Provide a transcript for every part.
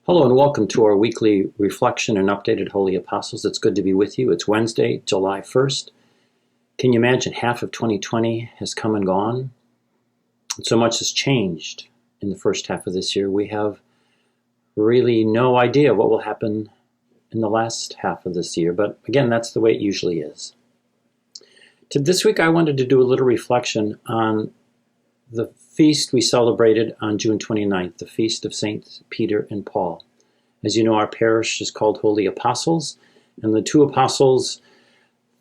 Hello and welcome to our weekly reflection and updated Holy Apostles. It's good to be with you. It's Wednesday, July 1st. Can you imagine half of 2020 has come and gone? So much has changed in the first half of this year. We have really no idea what will happen in the last half of this year. But again, that's the way it usually is. This week I wanted to do a little reflection on the feast we celebrated on June 29th, the Feast of St. Peter and Paul. As you know, our parish is called Holy Apostles, and the two apostles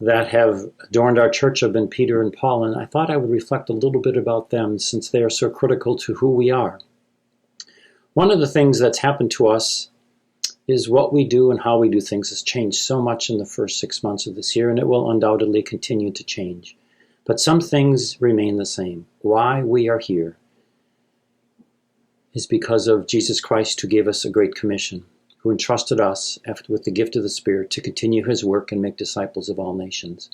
that have adorned our church have been Peter and Paul, and I thought I would reflect a little bit about them since they are so critical to who we are. One of the things that's happened to us is what we do and how we do things has changed so much in the first 6 months of this year, and it will undoubtedly continue to change. But some things remain the same. Why we are here is because of Jesus Christ, who gave us a great commission, who entrusted us with the gift of the Spirit to continue his work and make disciples of all nations.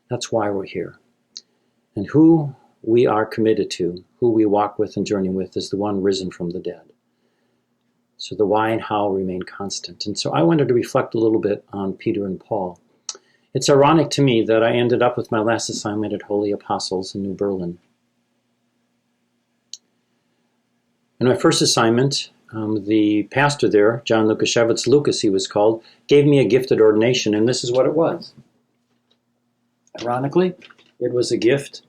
That's why we're here. And who we are committed to, who we walk with and journey with, is the one risen from the dead. So the why and how remain constant. And so I wanted to reflect a little bit on Peter and Paul. It's ironic to me that I ended up with my last assignment at Holy Apostles in New Berlin. In my first assignment, the pastor there, John Lukashevitz, Lucas he was called, gave me a gifted ordination, and this is what it was. Ironically, it was a gift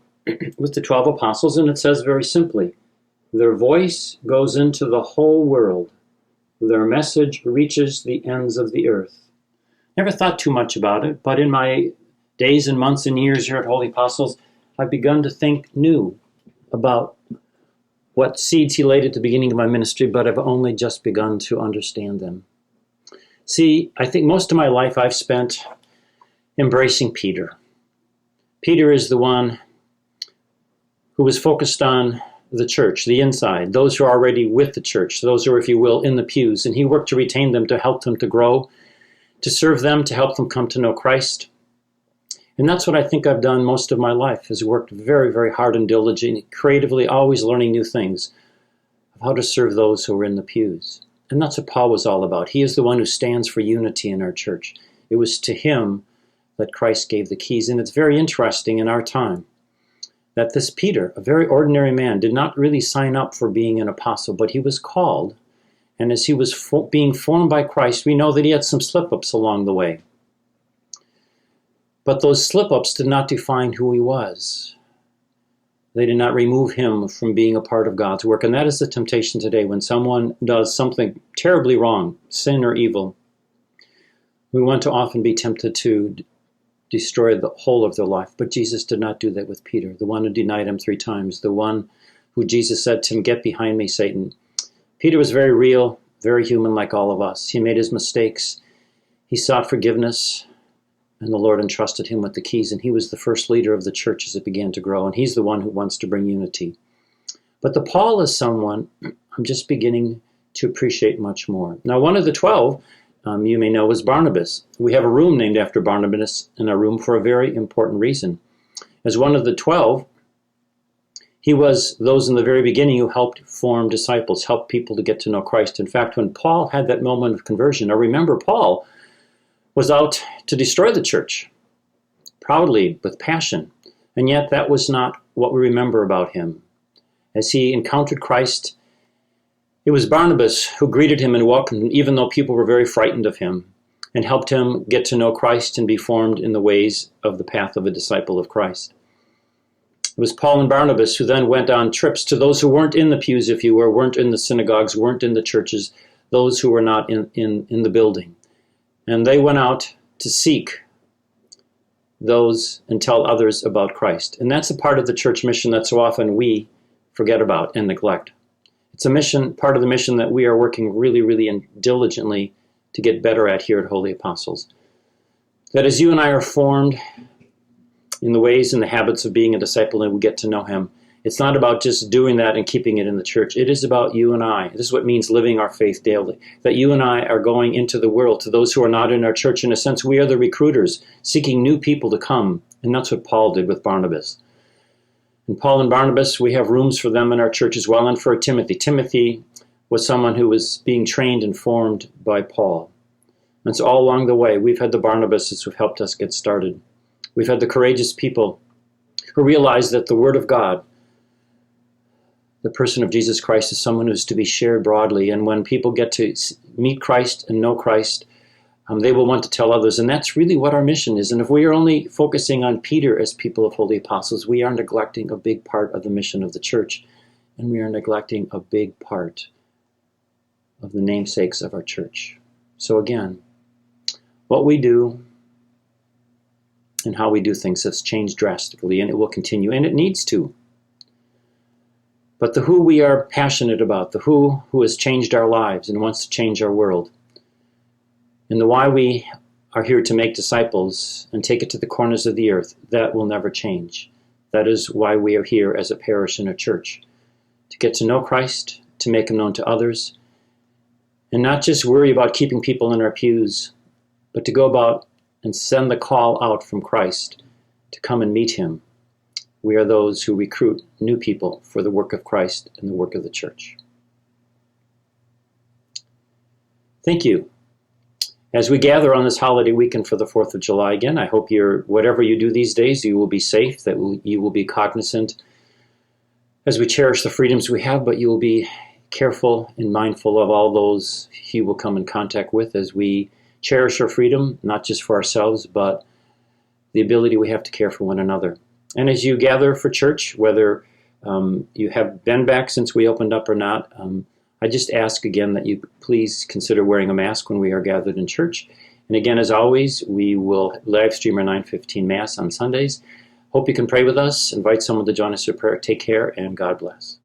with the 12 apostles, and it says very simply, their voice goes into the whole world. Their message reaches the ends of the earth. Never thought too much about it, but in my days and months and years here at Holy Apostles, I've begun to think new about what seeds he laid at the beginning of my ministry, but I've only just begun to understand them. See, I think most of my life I've spent embracing Peter. Peter is the one who was focused on the church, the inside, those who are already with the church, those who are, if you will, in the pews, and he worked to retain them, to help them to grow, to serve them, to help them come to know Christ. And that's what I think I've done most of my life, is worked very, very hard and diligently, creatively, always learning new things of how to serve those who are in the pews. And that's what Paul was all about. He is the one who stands for unity in our church. It was to him that Christ gave the keys. And it's very interesting in our time that this Peter, a very ordinary man, did not really sign up for being an apostle, but he was called. And as he was being formed by Christ, we know that he had some slip-ups along the way. But those slip-ups did not define who he was. They did not remove him from being a part of God's work. And that is the temptation today. When someone does something terribly wrong, sin or evil, we want to often be tempted to destroy the whole of their life. But Jesus did not do that with Peter, the one who denied him 3 times, the one who Jesus said to him, "Get behind me, Satan." Peter was very real, very human like all of us. He made his mistakes. He sought forgiveness, and the Lord entrusted him with the keys, and he was the first leader of the church as it began to grow, and he's the one who wants to bring unity. But the Paul is someone I'm just beginning to appreciate much more. Now, one of the 12, you may know, was Barnabas. We have a room named after Barnabas in our room for a very important reason. As one of the 12, he was those in the very beginning who helped form disciples, helped people to get to know Christ. In fact, when Paul had that moment of conversion, now remember, Paul was out to destroy the church, proudly, with passion. And yet that was not what we remember about him. As he encountered Christ, it was Barnabas who greeted him and welcomed him, even though people were very frightened of him, and helped him get to know Christ and be formed in the ways of the path of a disciple of Christ. It was Paul and Barnabas who then went on trips to those who weren't in the pews, if you were, weren't in the synagogues, weren't in the churches, those who were not in the building. And they went out to seek those and tell others about Christ. And that's a part of the church mission that so often we forget about and neglect. It's a mission, part of the mission that we are working really, really and diligently to get better at here at Holy Apostles. That as you and I are formed in the ways and the habits of being a disciple and we get to know him, it's not about just doing that and keeping it in the church. It is about you and I. This is what means living our faith daily. That you and I are going into the world, to those who are not in our church. In a sense, we are the recruiters, seeking new people to come. And that's what Paul did with Barnabas. And Paul and Barnabas, we have rooms for them in our church as well, and for Timothy. Timothy was someone who was being trained and formed by Paul. And so all along the way, we've had the Barnabases who've helped us get started. We've had the courageous people who realize that the Word of God, the person of Jesus Christ, is someone who's to be shared broadly. And when people get to meet Christ and know Christ, they will want to tell others. And that's really what our mission is. And if we are only focusing on Peter as people of holy apostles, we are neglecting a big part of the mission of the church. And we are neglecting a big part of the namesakes of our church. So again, what we do and how we do things has changed drastically, and it will continue, and it needs to. But the who we are passionate about, the who has changed our lives and wants to change our world, and the why we are here to make disciples and take it to the corners of the earth, that will never change. That is why we are here as a parish and a church, to get to know Christ, to make him known to others, and not just worry about keeping people in our pews, but to go about and send the call out from Christ to come and meet him. We are those who recruit new people for the work of Christ and the work of the church. Thank you. As we gather on this holiday weekend for the 4th of July again, I hope whatever you do these days, you will be safe, that you will be cognizant as we cherish the freedoms we have, but you will be careful and mindful of all those you will come in contact with as we cherish our freedom, not just for ourselves, but the ability we have to care for one another. And as you gather for church, whether you have been back since we opened up or not, I just ask again that you please consider wearing a mask when we are gathered in church. And again, as always, we will live stream our 9:15 Mass on Sundays. Hope you can pray with us. Invite someone to join us for prayer. Take care, and God bless.